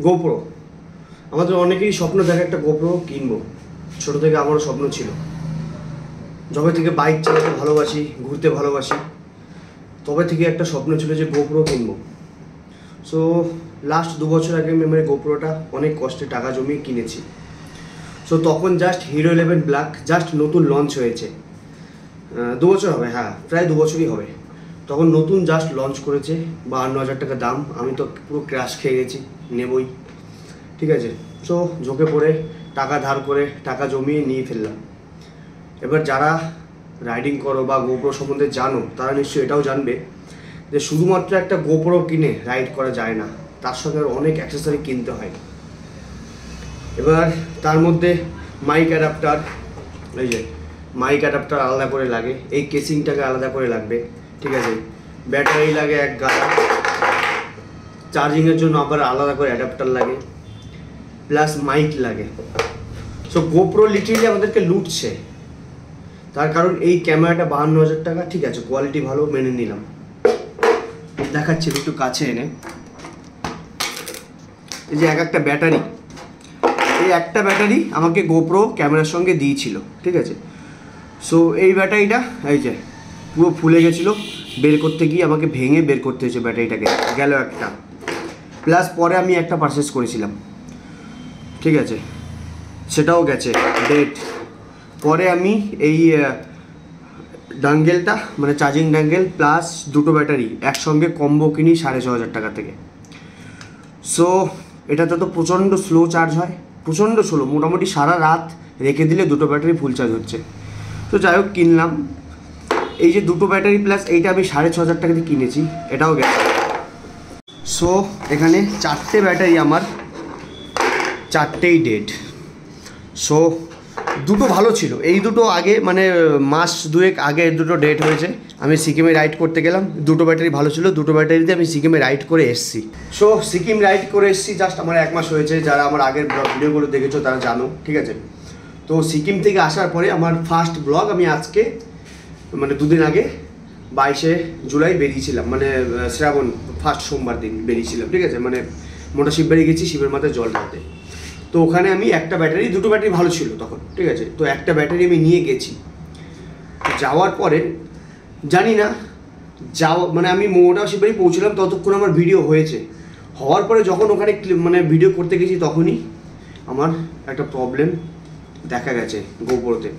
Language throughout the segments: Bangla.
গোপ্রো আমাদের অনেকেই স্বপ্ন দেখে একটা গোপ্রো কিনবো। ছোটো থেকে আমারও স্বপ্ন ছিল, যবে থেকে বাইক চালাতে ভালোবাসি, ঘুরতে ভালোবাসি, তবে থেকে একটা স্বপ্ন ছিল যে গোপ্রো কিনবো। সো লাস্ট 2 বছর আগে আমি আমার গোপ্রোটা অনেক কষ্টে টাকা জমিয়ে কিনেছি। সো তখন জাস্ট হিরো 11 ব্ল্যাক জাস্ট নতুন লঞ্চ হয়েছে, 2 বছর হবে, হ্যাঁ প্রায় 2 বছরই হবে। তখন নতুন জাস্ট লঞ্চ করেছে, 52,000 টাকা দাম। আমি তো পুরো ক্র্যাশ খেয়ে গেছি, নেবই, ঠিক আছে। সো ঝোঁকে পড়ে টাকা ধার করে টাকা জমিয়ে নিয়ে ফেললাম। এবার যারা রাইডিং করো বা গোপ্রো সম্বন্ধে জানো তারা নিশ্চয়ই এটাও জানবে যে শুধুমাত্র একটা গোপ্রো কিনে রাইড করা যায় না, তার সঙ্গে আর অনেক অ্যাক্সেসরি কিনতে হয়। এবার তার মধ্যে মাইক অ্যাডাপ্টার, এই যে মাইক অ্যাডাপ্টার আলাদা করে লাগে, এই কেসিংটাকে আলাদা করে লাগবে, ঠিক আছে। ব্যাটারি লাগে এক গাদা, চার্জিংয়ের জন্য আবার আলাদা করে অ্যাডাপ্টার লাগে, প্লাস মাইক লাগে। সো গোপ্রো লিটারালি আমাদেরকে লুটছে, তার কারণ এই ক্যামেরাটা 52,000 টাকা, ঠিক আছে, কোয়ালিটি ভালো, মেনে নিলাম। দেখাচ্ছি একটু কাছে এনে, এই যে একটা ব্যাটারি, এই একটা ব্যাটারি আমাকে গোপ্রো ক্যামেরার সঙ্গে দিয়েছিল, ঠিক আছে। সো এই ব্যাটারিটা এই যে পুরো ফুলে গেছিলো, বের করতে গিয়ে আমাকে ভেঙে বের করতে হয়েছে ব্যাটারিটাকে, গেল একটা। প্লাস পরে আমি একটা পারচেস করেছিলাম, ঠিক আছে, সেটাও গেছে ডেট। পরে আমি এই ডাঙ্গেলটা মানে চার্জিং ডাঙ্গেল প্লাস দুটো ব্যাটারি একসঙ্গে কম্বো কিনি 6,500 টাকা থেকে। সো এটাতে তো প্রচণ্ড স্লো চার্জ হয়, প্রচণ্ড স্লো, মোটামুটি সারা রাত রেখে দিলে দুটো ব্যাটারি ফুল চার্জ হচ্ছে। তো যাই হোক কিনলাম, এই যে দুটো ব্যাটারি প্লাস এইটা আমি 6,500 টাকা দিয়ে কিনেছি, এটাও গেছে। সো এখানে 4টে ব্যাটারি আমার, 4টেই ডেড। সো দুটো ভালো ছিল, এই দুটো আগে মানে মাস 2 আগে দুটো ডেট হয়েছে। আমি সিকিমে রাইড করতে গেলাম, দুটো ব্যাটারি ভালো ছিল, দুটো ব্যাটারিতে আমি সিকিমে রাইড করে এসেছি। সো সিকিম রাইড করে এসেছি জাস্ট আমার 1 মাস হয়েছে, যারা আমার আগের ভিডিওগুলো দেখেছো তারা জানো, ঠিক আছে। তো সিকিম থেকে আসার পরে আমার ফার্স্ট ব্লগ আমি আজকে মানে 2 দিন আগে 22শে জুলাই বেরিয়েছিলাম, মানে শ্রাবণ ফার্স্ট সোমবার দিন বেরিয়েছিলাম, ঠিক আছে। মানে মোটা শিববাড়ি গেছি শিবের মাথায় জল ঢালতে। তো ওখানে আমি একটা ব্যাটারি, দুটো ব্যাটারি ভালো ছিল তখন, ঠিক আছে। তো একটা ব্যাটারি আমি নিয়ে গেছি, যাওয়ার পরে জানি না মানে আমি মোটা শিববাড়ি পৌঁছলাম ততক্ষণ আমার ভিডিও হয়েছে। হওয়ার পরে যখন ওখানে মানে ভিডিও করতে গেছি তখনই আমার একটা প্রবলেম দেখা গেছে গোপ্রোতে,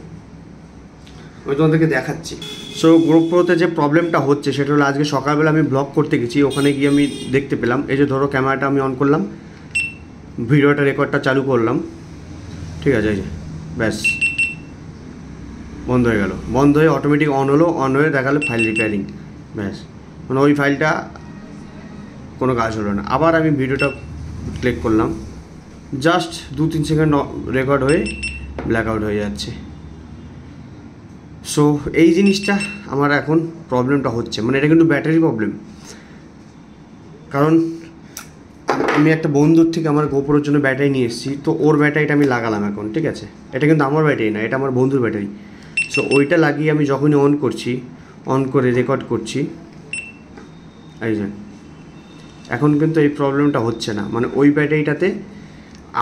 আমি তোমাদেরকে দেখাচ্ছি। সো গোপ্রোতে যে প্রবলেমটা হচ্ছে সেটা হলো, আজকে সকালবেলা আমি ব্লগ করতে গেছি, ওখানে গিয়ে আমি দেখতে পেলাম, এই যে ধরো ক্যামেরাটা আমি অন করলাম, ভিডিওটা রেকর্ডটা চালু করলাম, ঠিক আছে, এই যে ব্যাস বন্ধ হয়ে গেল, বন্ধ হয়ে অটোমেটিক অন হলো, অন হয়ে দেখালো ফাইল রিপেয়ারিং, ব্যাস। মানে ওই ফাইলটা কোনো কাজ হলো না। আবার আমি ভিডিওটা ক্লিক করলাম, জাস্ট 2-3 সেকেন্ড রেকর্ড হয়ে ব্ল্যাক আউট হয়ে যাচ্ছে। সো এই জিনিসটা আমার এখন প্রবলেমটা হচ্ছে, মানে এটা কিন্তু ব্যাটারি প্রবলেম। কারণ আমি একটা বন্ধুর থেকে আমার গোপ্রোর জন্য ব্যাটারি নিয়ে এসেছি, তো ওর ব্যাটারিটা আমি লাগালাম এখন, ঠিক আছে। এটা কিন্তু আমার ব্যাটারি না, এটা আমার বন্ধুর ব্যাটারি। সো ওইটা লাগিয়ে আমি যখনই অন করছি, অন করে রেকর্ড করছি, এই যে এখন কিন্তু এই প্রবলেমটা হচ্ছে না। মানে ওই ব্যাটারিটাতে,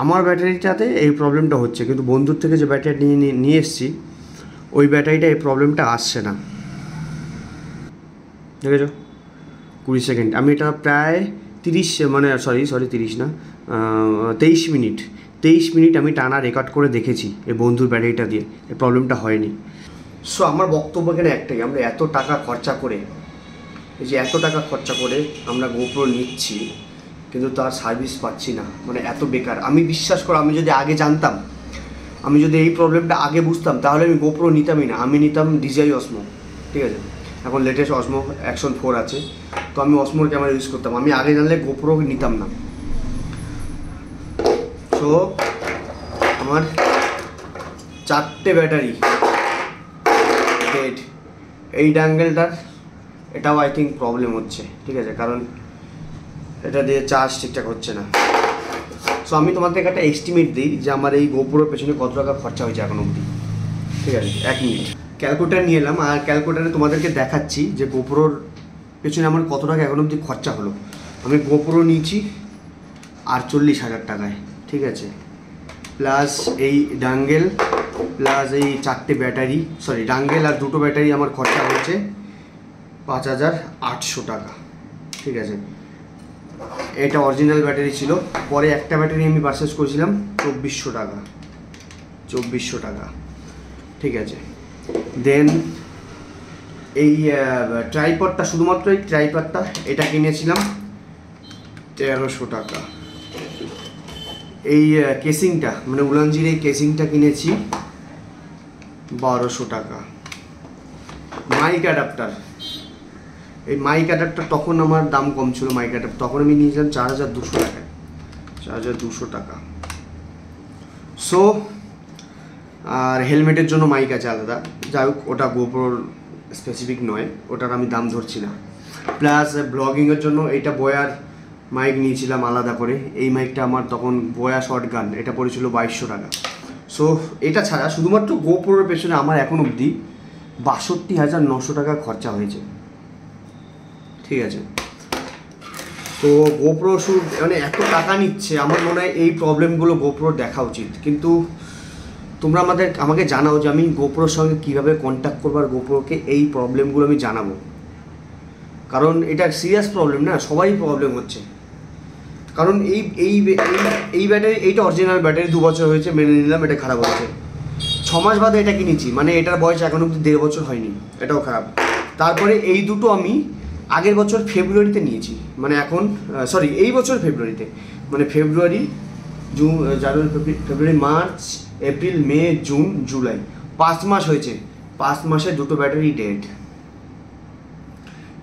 আমার ব্যাটারিটাতে এই প্রবলেমটা হচ্ছে, কিন্তু বন্ধুর থেকে যে ব্যাটারি নিয়ে এসেছি ওই ব্যাটারিটা এই প্রবলেমটা আসছে না, দেখেছো। 20 সেকেন্ড আমি এটা প্রায় 30 মানে সরি 30 না 23 মিনিট আমি টানা রেকর্ড করে দেখেছি এই বন্ধুর ব্যাটারিটা দিয়ে, এই প্রবলেমটা হয়নি। সো আমার বক্তব্য এখানে একটাই, আমরা এত টাকা খরচা করে, এই যে এত টাকা খরচা করে আমরা গোপ্রো নিচ্ছি কিন্তু তার সার্ভিস পাচ্ছি না, মানে এত বেকার। আমি বিশ্বাস করো, আমি যদি আগে জানতাম, আমি যদি এই প্রবলেমটা আগে বুঝতাম তাহলে আমি গোপ্রো নিতামই না, আমি নিতাম DJI Osmo, ঠিক আছে। এখন লেটেস্ট Osmo Action 4 আছে, তো আমি Osmoর ক্যামেরা ইউজ করতাম, আমি আগে জানলে গোপ্রো নিতাম না। সো আমার 4টে ব্যাটারি ডেড, এই ড্যাঙ্গেলটার এটাও আই থিঙ্ক প্রবলেম হচ্ছে, ঠিক আছে, কারণ এটা দিয়ে চার্জ ঠিকঠাক হচ্ছে না। সো আমি তোমাদেরকে একটা এস্টিমেট দিই যে আমার এই গোপ্রোর পেছনে কত টাকা খরচা হয়েছে এখন অবধি, ঠিক আছে। 1 মিনিট ক্যালকুলেটার নিয়ে এলাম, আর ক্যালকুলেটারে তোমাদেরকে দেখাচ্ছি যে গোপ্রোর পেছনে আমার কত টাকা এখন অবধি খরচা হলো। আমি গোপ্রো নিয়েছি 48,000 টাকায়, ঠিক আছে। প্লাস এই ডাঙ্গেল প্লাস এই 4টে ব্যাটারি, সরি ডাঙ্গেল আর 2টো ব্যাটারি আমার খরচা হয়েছে 5,800 টাকা, ঠিক আছে। এটা অরিজিনাল ব্যাটারি ছিল, পরে একটা ব্যাটারি আমি পারচেস করেছিলাম 2400 টাকা, 2400 টাকা, ঠিক আছে। দেন এই ট্রাইপডটা, শুধুমাত্র এই ট্রাইপডটা এটা কিনেছিলাম 1300 টাকা। এই কেসিংটা মানে উলানজির এই কেসিংটা কিনেছি 1200 টাকা। মাইক অ্যাডাপ্টার, এই মাইক অ্যাডাপ্টার তখন আমার দাম কম ছিল, মাইক অ্যাডাপ্টার তখন আমি নিয়েছিলাম 4200 টাকায়, 4200 টাকা। সো আর হেলমেটের জন্য মাইক আছে আলাদা, যাই হোক ওটা গোপ্রোর স্পেসিফিক নয়, ওটার আমি দাম ধরছি না। প্লাস ব্লগিংয়ের জন্য এইটা বয়ার মাইক নিয়েছিলাম আলাদা করে, এই মাইকটা আমার তখন বয়া শর্ট গান, এটা পড়েছিল 2200 টাকা। সো এটা ছাড়া শুধুমাত্র গোপ্রোর পেছনে আমার এখন অবধি 62,900 টাকা খরচা হয়েছে, ঠিক আছে। তো গোপ্রো শুট মানে এত টাকা নিচ্ছে, আমার মনে হয় এই প্রবলেমগুলো গোপ্রোর দেখা উচিত। কিন্তু তোমরা আমাকে জানাও যে আমি গোপ্রোর সঙ্গে কীভাবে কন্ট্যাক্ট করবো, আর গোপ্রোকে এই প্রবলেমগুলো আমি জানাবো, কারণ এটা সিরিয়াস প্রবলেম না, সবারই প্রবলেম হচ্ছে। কারণ এই ব্যাটারি, এইটা অরিজিনাল ব্যাটারি 2 বছর হয়েছে, মেনে নিলাম এটা খারাপ হয়েছে। 6 মাস বাদে এটা কিনেছি, মানে এটার বয়স এখন অব্দি 1.5 বছর হয়নি, এটাও খারাপ। তারপরে এই দুটো আমি আগের বছর ফেব্রুয়ারিতে নিয়েছি, মানে এখন সরি এই বছর ফেব্রুয়ারিতে, মানে ফেব্রুয়ারি, জুন, জানুয়ারি, ফেব্রুয়ারি, মার্চ, এপ্রিল, মে, জুন, জুলাই, 5 মাস হয়েছে। 5 মাসে 2টো ব্যাটারি ডেড,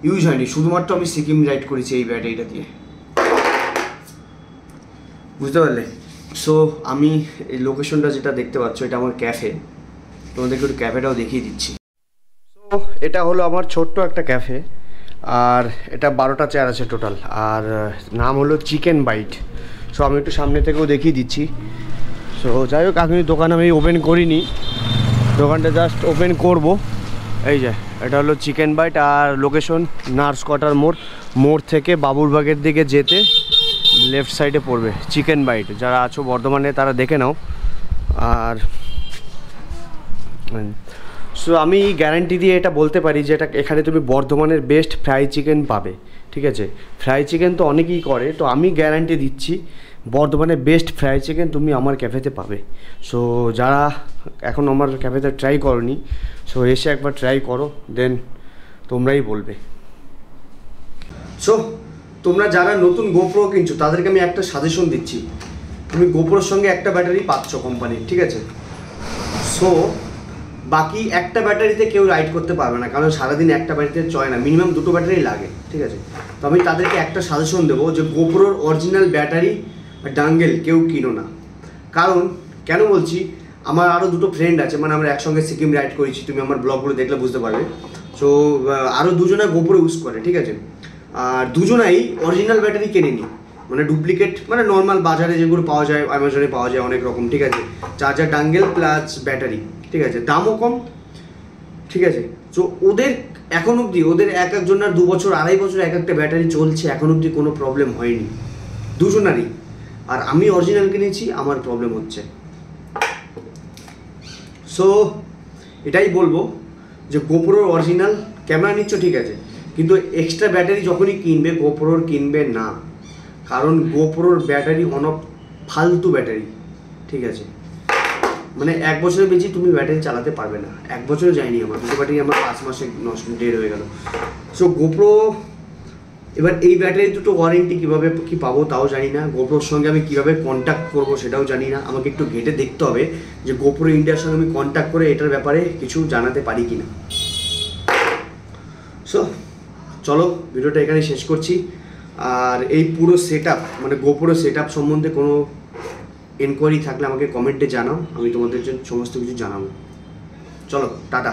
ইউজ হয়নি। শুধুমাত্র আমি সিকিম রাইড করেছি এই ব্যাটারিটা দিয়ে, বুঝতে পারলে। সো আমি এই লোকেশনটা যেটা দেখতে পাচ্ছ, এটা আমার ক্যাফে, তোমাদেরকে একটু ক্যাফেটাও দেখিয়ে দিচ্ছি। সো এটা হলো আমার ছোট্ট একটা ক্যাফে, আর এটা 12টা চেয়ার আছে টোটাল, আর নাম হলো চিকেন বাইট। সো আমি একটু সামনে থেকেও দেখিয়ে দিচ্ছি। সো যাই হোক, আমি দোকান আমি ওপেন করিনি, দোকানটা জাস্ট ওপেন করব। এই যে এটা হলো চিকেন বাইট, আর লোকেশন নার্স কোয়ার্টার মোড় থেকে বাবুরবাগের দিকে যেতে লেফট সাইডে পড়বে চিকেন বাইট। যারা আছো বর্ধমানে তারা দেখে নাও। আর সো আমি গ্যারান্টি দিয়ে এটা বলতে পারি যে এখানে তুমি বর্ধমানের বেস্ট ফ্রাই চিকেন পাবে, ঠিক আছে। ফ্রাই চিকেন তো অনেকেই করে, তো আমি গ্যারান্টি দিচ্ছি বর্ধমানের বেস্ট ফ্রাই চিকেন তুমি আমার ক্যাফেতে পাবে। সো যারা এখন আমার ক্যাফেতে ট্রাই করোনি, সো এসে একবার ট্রাই করো, দেন তোমরাই বলবে। সো তোমরা যারা নতুন গোপ্রো কিনছো তাদেরকে আমি একটা সাজেশন দিচ্ছি, তুমি গোপ্রোর সঙ্গে একটা ব্যাটারি পাচ্ছ কোম্পানির, ঠিক আছে। সো বাকি একটা ব্যাটারিতে কেউ রাইড করতে পারবে না, কারণ সারাদিন একটা ব্যাটারিতে চলে না, মিনিমাম 2টো ব্যাটারি লাগে, ঠিক আছে। তো আমি তাদেরকে একটা সাজেশন দেবো যে গোপ্রোর অরিজিনাল ব্যাটারি ডাঙ্গেল কেউ কিনো না। কারণ কেন বলছি, আমার আরও 2টো ফ্রেন্ড আছে, মানে আমরা একসঙ্গে সিকিম রাইড করেছি, তুমি আমার ব্লগগুলো দেখলে বুঝতে পারবে। সো আরও 2জনে গোপ্রো ইউজ করে, ঠিক আছে। আর 2জনাই অরিজিনাল ব্যাটারি কেনেনি, মানে ডুপ্লিকেট, মানে নর্মাল বাজারে যেগুলো পাওয়া যায়, অ্যামাজনে পাওয়া যায় অনেক রকম, ঠিক আছে। চার্জার, ডাঙ্গেল প্লাস ব্যাটারি, ঠিক আছে, দামও কম, ঠিক আছে। সো ওদের এখন অবধি ওদের একজনের 2 বছর 2.5 বছর এক একটা ব্যাটারি চলছে, এখন অবধি কোনো প্রবলেম হয়নি 2জনারই। আর আমি অরিজিনাল কিনেছি, আমার প্রবলেম হচ্ছে। সো এটাই বলবো যে গোপ্রোর অরিজিনাল ক্যামেরা নিচ্ছ, ঠিক আছে, কিন্তু এক্সট্রা ব্যাটারি যখনই কিনবে গোপ্রোর কিনবে না, কারণ গোপ্রোর ব্যাটারি ফালতু ব্যাটারি, ঠিক আছে। মানে 1 বছরের বেশি তুমি ব্যাটারি চালাতে পারবে না। 1 বছরও যায়নি আমার, 2টো ব্যাটারি আমার 5 মাসে নষ্ট ডেড হয়ে গেল। সো গোপ্রো, এবার এই ব্যাটারি দুটো ওয়ারেন্টি কীভাবে কী পাবো তাও জানি না, গোপ্রোর সঙ্গে আমি কীভাবে কন্ট্যাক্ট করবো সেটাও জানি না। আমাকে একটু ঘেঁটে দেখতে হবে যে গোপ্রো ইন্ডিয়ার সঙ্গে আমি কন্ট্যাক্ট করে এটার ব্যাপারে কিছু জানাতে পারি কি না। সো চলো ভিডিওটা এখানে শেষ করছি। আর এই পুরো সেটআপ, মানে গোপ্রো সেটআপ সম্বন্ধে কোনো এনকোয়ারি থাকলে আমাকে কমেন্টে জানাও, আমি তোমাদের জন্য সমস্ত কিছু জানাবো। চলো টাটা।